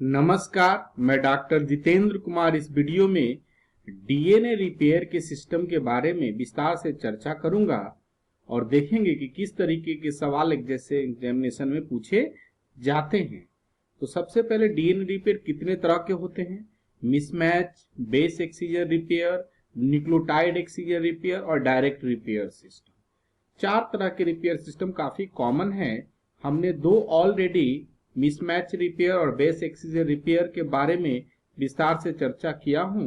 नमस्कार, मैं डॉक्टर जितेंद्र कुमार इस वीडियो में डीएनए रिपेयर के सिस्टम के बारे में विस्तार से चर्चा करूंगा और देखेंगे कि किस तरीके के सवाल जैसे एग्जामिनेशन में पूछे जाते हैं। तो सबसे पहले डीएनए रिपेयर कितने तरह के होते हैं? Mismatch, base exchange repair, nucleotide exchange repair और डायरेक्ट रिपेयर सिस्टम। 4 तरह के रिपेयर सिस्टम काफी कॉमन है। हमने 2 ऑलरेडी मिसमैच रिपेयर और बेस एक्सचेंज रिपेयर के बारे में विस्तार से चर्चा किया हूं।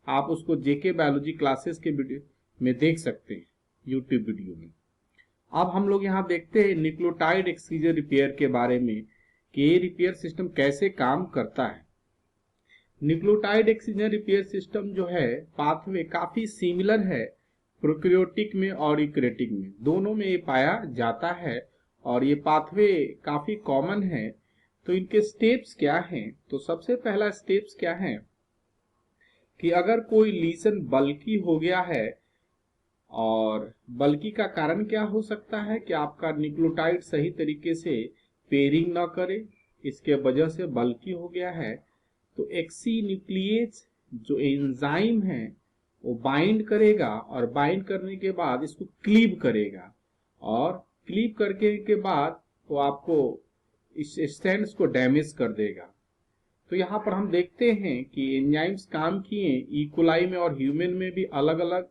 आप उसको जेके बायोलॉजी क्लासेस के वीडियो में देख सकते हैं, यूट्यूब वीडियो में। अब हम लोग यहाँ देखते हैं न्यूक्लियोटाइड एक्सचेंज रिपेयर के बारे में कि ये रिपेयर सिस्टम कैसे काम करता है। न्यूक्लियोटाइड एक्सचेंज रिपेयर सिस्टम जो है पाथवे काफी सिमिलर है प्रोकैरियोटिक में और यूकैरियोटिक में, दोनों में ये पाया जाता है और ये पाथवे काफी कॉमन है। तो इनके स्टेप्स क्या हैं? तो सबसे पहला स्टेप्स क्या है कि अगर कोई लीजन बल्की हो गया है, और बल्की का कारण क्या हो सकता है कि आपका न्यूक्लियोटाइड सही तरीके से पेयरिंग ना करे, इसके वजह से बल्की हो गया है। तो एक्सी न्यूक्लिएज जो एंजाइम है वो बाइंड करेगा और बाइंड करने के बाद इसको क्लीव करेगा और क्लीव करके के बाद वो आपको इस स्ट्रैंड्स को डैमेज कर देगा। तो यहाँ पर हम देखते हैं कि एंजाइम्स काम किए, इकोलाई में और ह्यूमन में भी अलग अलग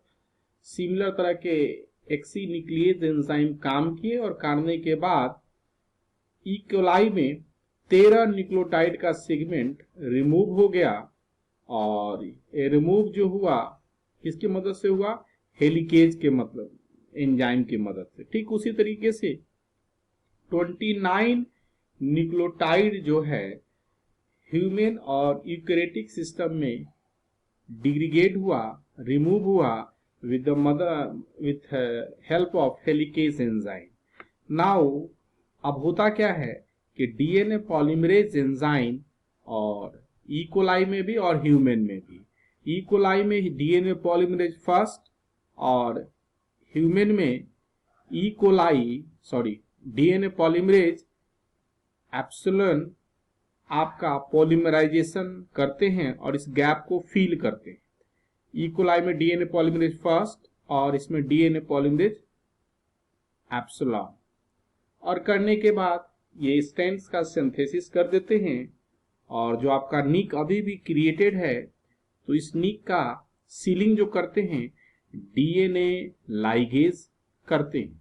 सिमिलर तरह के एक्सी न्यूक्लिएज एंजाइम काम किए और करने के बाद इकोलाई में 13 न्यूक्लियोटाइड का सेगमेंट रिमूव हो गया। और ये रिमूव जो हुआ किसकी मदद से हुआ? हेलिकेज के मतलब एंजाइम की मदद से। ठीक उसी तरीके से 29 न्यूक्लियोटाइड जो है ह्यूमन और यूकैरियोटिक सिस्टम में डिग्रेडेड हुआ, रिमूव हुआ with help of helicase enzyme. Now अब होता क्या है कि डीएनए पॉलीमरेज एंजाइम और इकोलाई में भी और ह्यूमन में भी, इकोलाई में डीएनए पॉलीमरेज फर्स्ट और ह्यूमन में डीएनए पॉलीमरेज एप्सिलॉन आपका पॉलीमराइजेशन करते हैं और इस गैप को फिल करते हैं। इकोलाई में डीएनए पॉलीमरेज फर्स्ट और इसमें डीएनए पॉलीमरेज एप्सिलॉन, और करने के बाद ये स्ट्रैंड्स का सिंथेसिस कर देते हैं। और जो आपका निक अभी भी क्रिएटेड है, तो इस निक का सीलिंग जो करते हैं डीएनए लाइगेज करते हैं।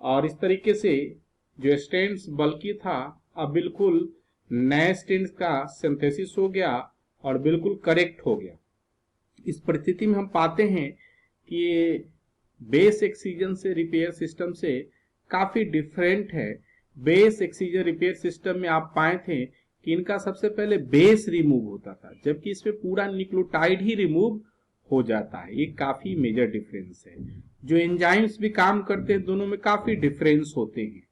और इस तरीके से जो स्ट्रैंड्स बल्कि था अब बिल्कुल नए स्ट्रैंड्स का सिंथेसिस हो गया और बिल्कुल करेक्ट हो गया। इस परिस्थिति में हम पाते हैं कि ये बेस एक्सचेंज से रिपेयर सिस्टम से काफी डिफरेंट है। बेस एक्सचेंज रिपेयर सिस्टम में आप पाए थे कि इनका सबसे पहले बेस रिमूव होता था, जबकि इसमें पूरा न्यूक्लियोटाइड ही रिमूव हो जाता है। ये काफी मेजर डिफरेंस है। जो एंजाइम्स भी काम करते हैं दोनों में काफी डिफरेंस होते हैं,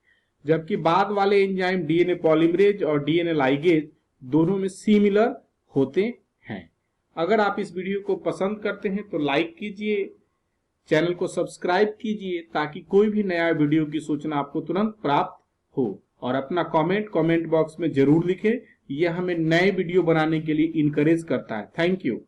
जबकि बाद वाले एंजाइम डीएनए पॉलीमरेज और डीएनए लाइगेज दोनों में सिमिलर होते हैं। अगर आप इस वीडियो को पसंद करते हैं तो लाइक कीजिए, चैनल को सब्सक्राइब कीजिए ताकि कोई भी नया वीडियो की सूचना आपको तुरंत प्राप्त हो, और अपना कमेंट बॉक्स में जरूर लिखें। यह हमें नए वीडियो बनाने के लिए इनकरेज करता है। Thank you.